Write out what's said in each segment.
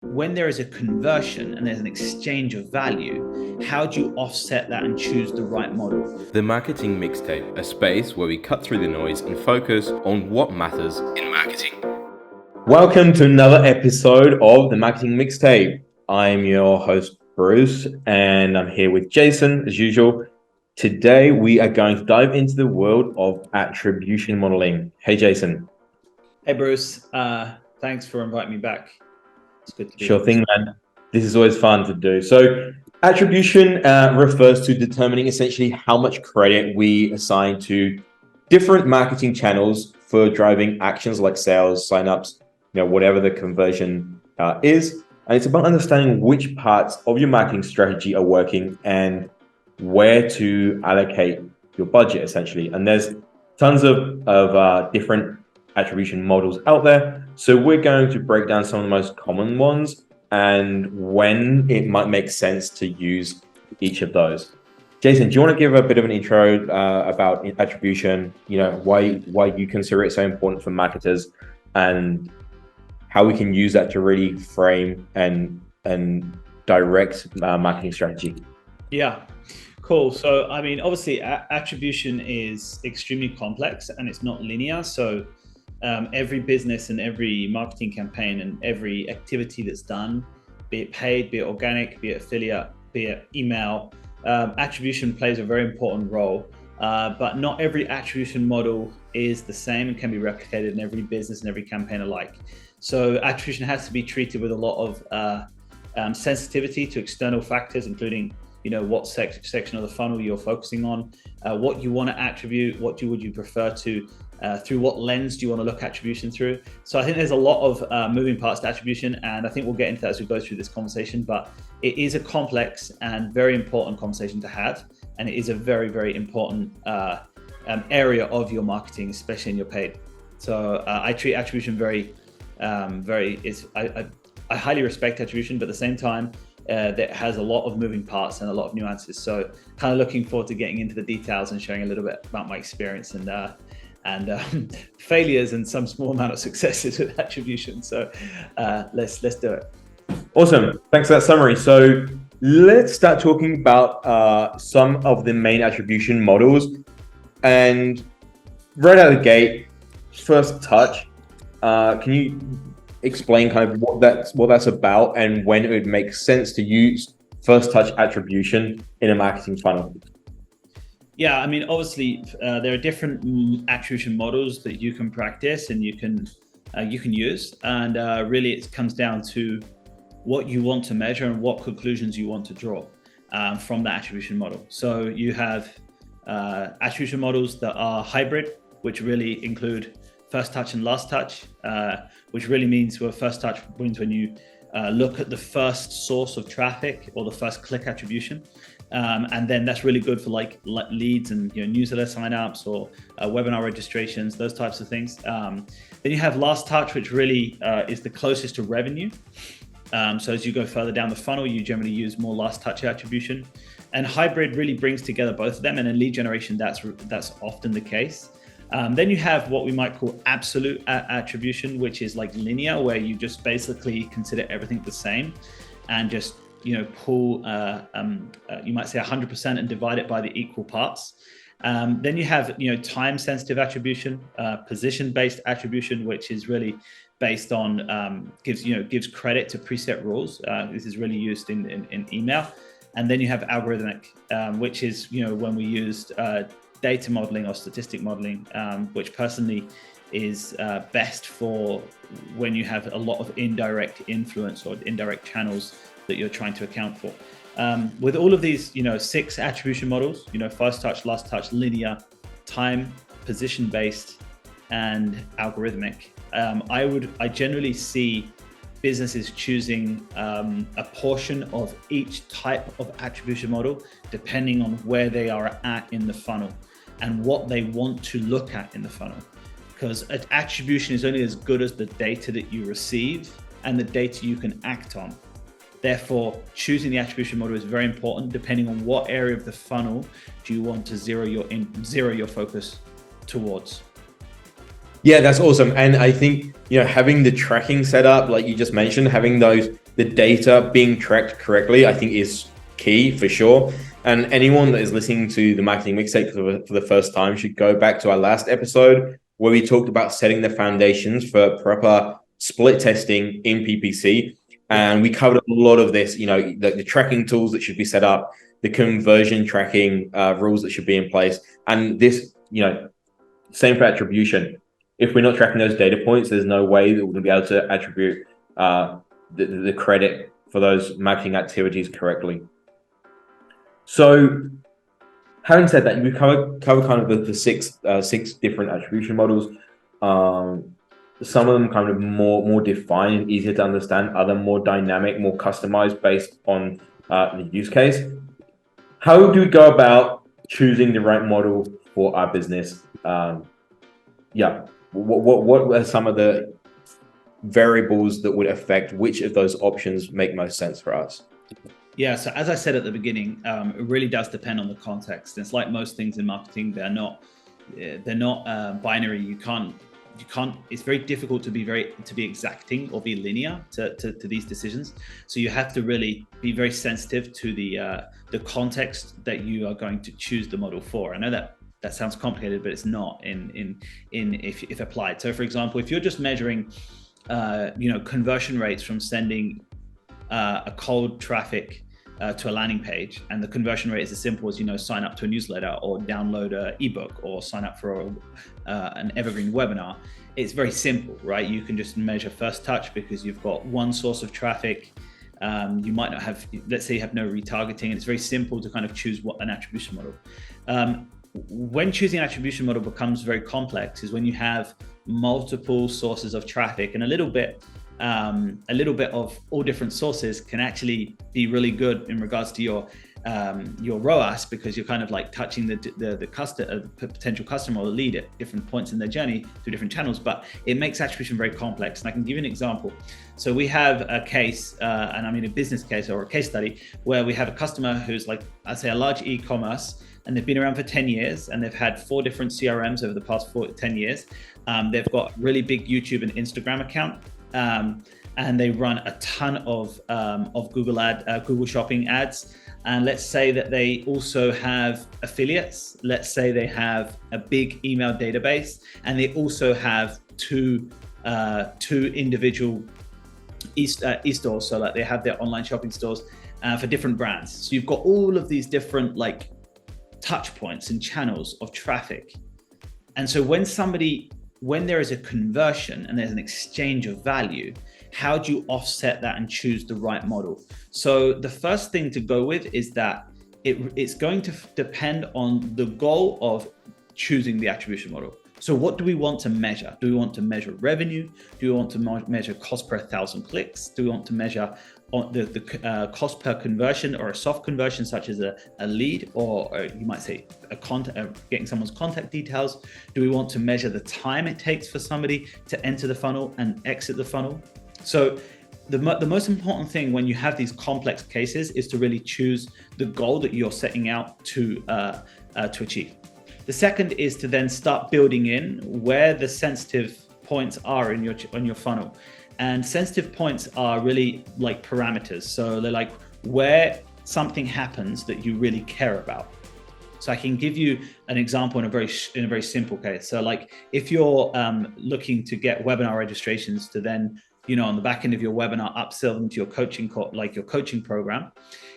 When there is a conversion and there's an exchange of value, how do you offset that and choose the right model? The Marketing Mixtape, a space where we cut through the noise and focus on what matters in marketing. Welcome to another episode of the Marketing Mixtape. I'm your host, Bruce, and I'm here with Jason, as usual. Today, we are going to dive into the world of attribution modeling. Hey, Jason. Hey, Bruce. Thanks for inviting me back. It's good to be Sure thing, man. This is always fun to do. So, attribution refers to determining essentially how much credit we assign to different marketing channels for driving actions like sales, signups, whatever the conversion is. And it's about understanding which parts of your marketing strategy are working and where to allocate your budget, essentially. And there's tons of different attribution models out there. So we're going to break down some of the most common ones and when it might make sense to use each of those. Jason, do you want to give a bit of an intro about attribution, why you consider it so important for marketers and how we can use that to really frame and direct marketing strategy? Yeah, cool. So, obviously attribution is extremely complex and it's not linear. So every business and every marketing campaign and every activity that's done, be it paid, be it organic, be it affiliate, be it email, attribution plays a very important role. But not every attribution model is the same and can be replicated in every business and every campaign alike. So attribution has to be treated with a lot of sensitivity to external factors, including what section of the funnel you're focusing on, what you want to attribute, what would you prefer to, through what lens do you want to look attribution through. So I think there's a lot of moving parts to attribution, and I think we'll get into that as we go through this conversation, but it is a complex and very important conversation to have, and it is a very, very important area of your marketing, especially in your paid. So I treat attribution I highly respect attribution, but at the same time, that has a lot of moving parts and a lot of nuances. So kind of looking forward to getting into the details and sharing a little bit about my experience and failures and some small amount of successes with attribution. So let's do it. Awesome. Thanks for that summary. So let's start talking about some of the main attribution models. And right out of the gate, first touch, can you explain kind of what that's about and when it would make sense to use first touch attribution in a marketing funnel? Yeah, obviously there are different attribution models that you can practice and you can use, and really it comes down to what you want to measure and what conclusions you want to draw from that attribution model. So you have attribution models that are hybrid, which really include first touch and last touch, which really means first touch means when you look at the first source of traffic or the first click attribution. And then that's really good for like leads and newsletter signups or webinar registrations, those types of things. Then you have last touch, which really is the closest to revenue. So as you go further down the funnel, you generally use more last touch attribution. And hybrid really brings together both of them. And in lead generation, that's often the case. Then you have what we might call absolute attribution, which is like linear, where you just basically consider everything the same and just pull, you might say 100% and divide it by the equal parts. Then you have time-sensitive attribution, position-based attribution, which is really based on gives credit to preset rules. This is really used in email. And then you have algorithmic, which is when we used data modeling or statistic modeling, which personally is best for when you have a lot of indirect influence or indirect channels that you're trying to account for. With all of these, 6 attribution models, first touch, last touch, linear, time, position-based, and algorithmic, I generally see businesses choosing a portion of each type of attribution model depending on where they are at in the funnel and what they want to look at in the funnel. Because attribution is only as good as the data that you receive and the data you can act on. Therefore, choosing the attribution model is very important depending on what area of the funnel do you want to zero your focus towards. Yeah, that's awesome. And I think, having the tracking set up, like you just mentioned, having those the data being tracked correctly, I think, is key for sure. And anyone that is listening to the Marketing Mixtape for the first time should go back to our last episode where we talked about setting the foundations for proper split testing in PPC. And we covered a lot of this, the tracking tools that should be set up, the conversion tracking rules that should be in place. And this, same for attribution. If we're not tracking those data points, there's no way that we're going to be able to attribute the credit for those marketing activities correctly. So, having said that, we cover kind of the six different attribution models. Some of them kind of more defined and easier to understand. Other more dynamic, more customized based on the use case. How do we go about choosing the right model for our business? What are some of the variables that would affect which of those options make most sense for us? Yeah, so as I said at the beginning, it really does depend on the context. It's like most things in marketing; they're not binary. You can't. It's very difficult to be exacting or be linear to these decisions. So you have to really be very sensitive to the context that you are going to choose the model for. I know that sounds complicated, but it's not if applied. So for example, if you're just measuring conversion rates from sending a cold traffic to a landing page, and the conversion rate is as simple as sign up to a newsletter or download an ebook or sign up for an evergreen webinar. It's very simple, right? You can just measure first touch because you've got one source of traffic. You might not have, let's say you have no retargeting, and it's very simple to kind of choose what an attribution model. When choosing an attribution model becomes very complex is when you have multiple sources of traffic, and a little bit of all different sources can actually be really good in regards to your ROAS, because you're kind of like touching the potential customer or the lead at different points in their journey through different channels. But it makes attribution very complex. And I can give you an example. So we have a case, and I mean a business case or a case study, where we have a customer who's like, I'd say a large e-commerce, and they've been around for 10 years and they've had 4 different CRMs over the past 10 years. They've got really big YouTube and Instagram account. And they run a ton of Google Shopping ads. And let's say that they also have affiliates. Let's say they have a big email database, and they also have two individual e-stores. So like they have their online shopping stores for different brands. So you've got all of these different like touch points and channels of traffic. And so when there is a conversion and there's an exchange of value, how do you offset that and choose the right model? So the first thing to go with is that it's going to depend on the goal of choosing the attribution model. So what do we want to measure? Do we want to measure revenue? Do we want to measure cost per 1,000 clicks? Do we want to measure on the cost per conversion, or a soft conversion such as a lead, or you might say getting someone's contact details? Do we want to measure the time it takes for somebody to enter the funnel and exit the funnel? So the most important thing when you have these complex cases is to really choose the goal that you're setting out to achieve. The second is to then start building in where the sensitive points are in your funnel. And sensitive points are really like parameters. So they're like where something happens that you really care about. So I can give you an example in a very simple case. So like if you're looking to get webinar registrations to then, on the back end of your webinar, upsell them to your coaching program,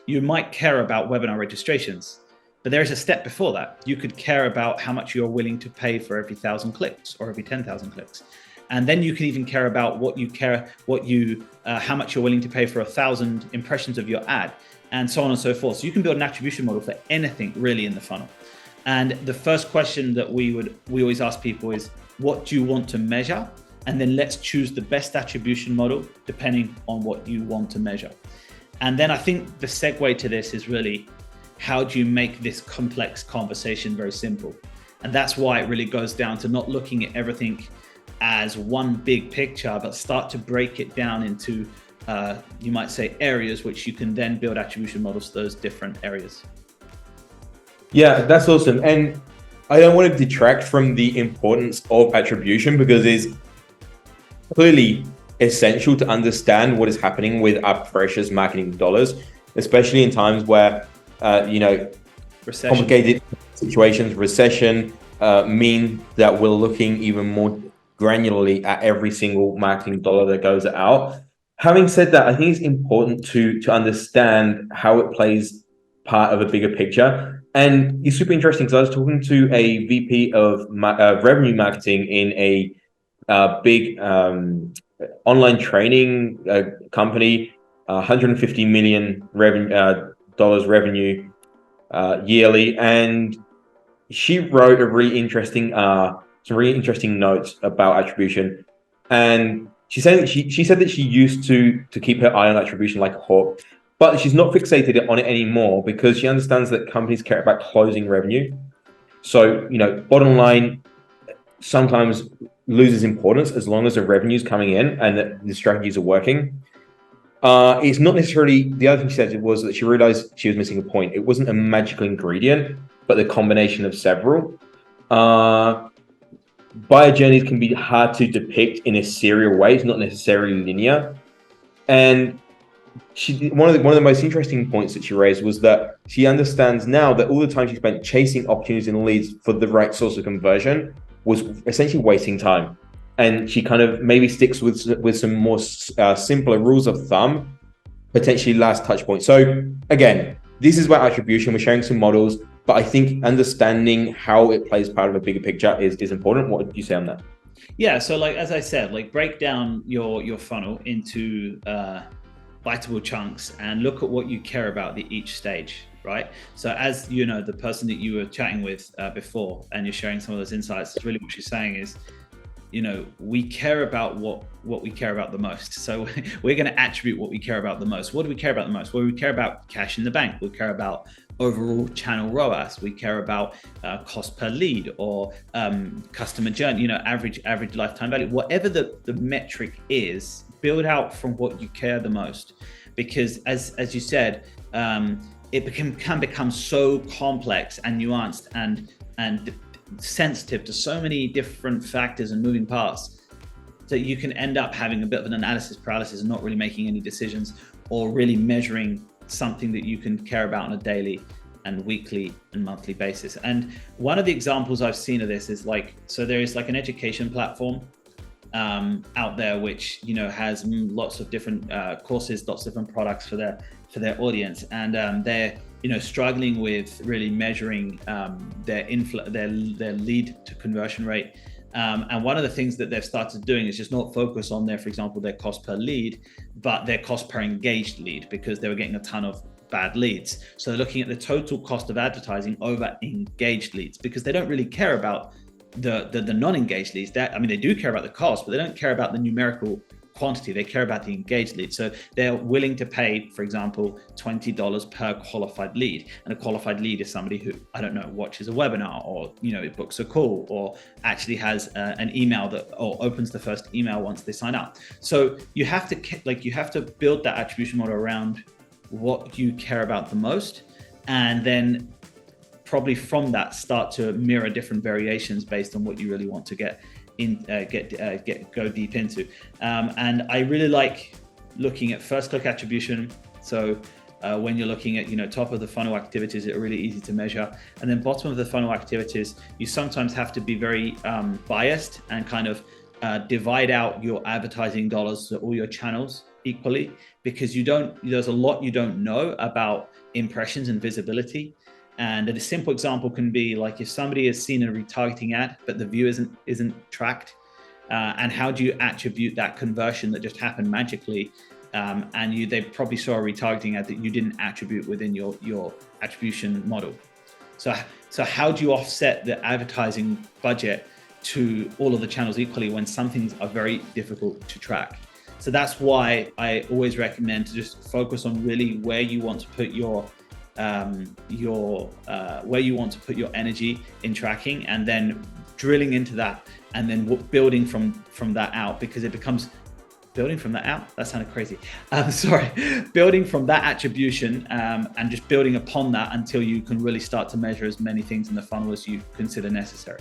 you might care about webinar registrations. But there is a step before that. You could care about how much you're willing to pay for every 1,000 clicks or every 10,000 clicks. And then you can even care about how much you're willing to pay for 1,000 impressions of your ad, and so on and so forth. So you can build an attribution model for anything really in the funnel. And the first question that we always ask people is, what do you want to measure? And then let's choose the best attribution model depending on what you want to measure. And then I think the segue to this is really, how do you make this complex conversation very simple? And that's why it really goes down to not looking at everything as one big picture, but start to break it down into, you might say, areas which you can then build attribution models to those different areas. Yeah, that's awesome. And I don't want to detract from the importance of attribution, because it's clearly essential to understand what is happening with our precious marketing dollars, especially in times where, Recession. complicated situations, recession, mean that we're looking even more granularly at every single marketing dollar that goes out. Having said that, I think it's important to understand how it plays part of a bigger picture. And it's super interesting because I was talking to a VP of revenue marketing in a big online training company, 150 million dollars revenue yearly, and she wrote a really interesting some really interesting notes about attribution. And she said that she said that she used to keep her eye on attribution like a hawk, but she's not fixated on it anymore because she understands that companies care about closing revenue. So, bottom line sometimes loses importance as long as the revenue is coming in and that the strategies are working. It's not necessarily, the other thing she said was that she realized she was missing a point. It wasn't a magical ingredient, but the combination of several. Buyer journeys can be hard to depict in a serial way. It's not necessarily linear. And one of the most interesting points that she raised was that she understands now that all the time she spent chasing opportunities and leads for the right source of conversion was essentially wasting time. And she kind of maybe sticks with some more simpler rules of thumb, potentially last touch point. So again, this is about attribution. We're sharing some models, but I think understanding how it plays part of a bigger picture is important. What would you say on that? Yeah, so like as I said, like break down your funnel into biteable chunks and look at what you care about at each stage, right? So as you know, the person that you were chatting with before, and you're sharing some of those insights, really what she's saying is, we care about what we care about the most. So we're going to attribute what we care about the most. What do we care about the most? Well, we care about cash in the bank. We care about overall channel ROAS. We care about cost per lead or customer journey, average lifetime value. Whatever the metric is, build out from what you care the most. Because as you said, it can become so complex and nuanced and sensitive to so many different factors and moving parts that you can end up having a bit of an analysis paralysis and not really making any decisions or really measuring something that you can care about on a daily and weekly and monthly basis. And one of the examples I've seen of this is there is like an education platform out there which has lots of different courses, lots of different products for their audience, and they're struggling with really measuring their lead to conversion rate. And one of the things that they've started doing is just not focus on for example, their cost per lead, but their cost per engaged lead, because they were getting a ton of bad leads. So they're looking at the total cost of advertising over engaged leads, because they don't really care about the non-engaged leads. They do care about the cost, but they don't care about the numerical quantity. They care about the engaged lead. So they're willing to pay, for example, $20 per qualified lead. And a qualified lead is somebody who, watches a webinar or, books a call or actually has an email or opens the first email once they sign up. So you have to build that attribution model around what you care about the most. And then probably from that start to mirror different variations based on what you really want to go deep into. And I really like looking at first click attribution. So when you're looking at top of the funnel activities, it's really easy to measure. And then bottom of the funnel activities, you sometimes have to be very biased and kind of divide out your advertising dollars to all your channels equally, because there's a lot you don't know about impressions and visibility. And a simple example can be like if somebody has seen a retargeting ad, but the view isn't tracked, and how do you attribute that conversion that just happened magically, and they probably saw a retargeting ad that you didn't attribute within your attribution model. So how do you offset the advertising budget to all of the channels equally when some things are very difficult to track? So that's why I always recommend to just focus on really where you want to put your energy in tracking, and then drilling into that, and then building from that out, because it becomes building from that out. That sounded crazy. Building from that attribution, and just building upon that until you can really start to measure as many things in the funnel as you consider necessary.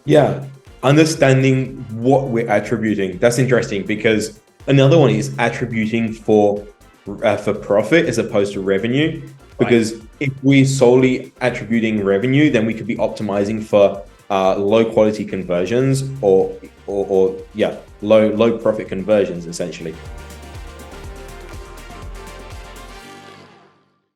Yeah, understanding what we're attributing. That's interesting, because another one is attributing for profit as opposed to revenue. Because if we're solely attributing revenue, then we could be optimizing for low quality conversions or low profit conversions essentially.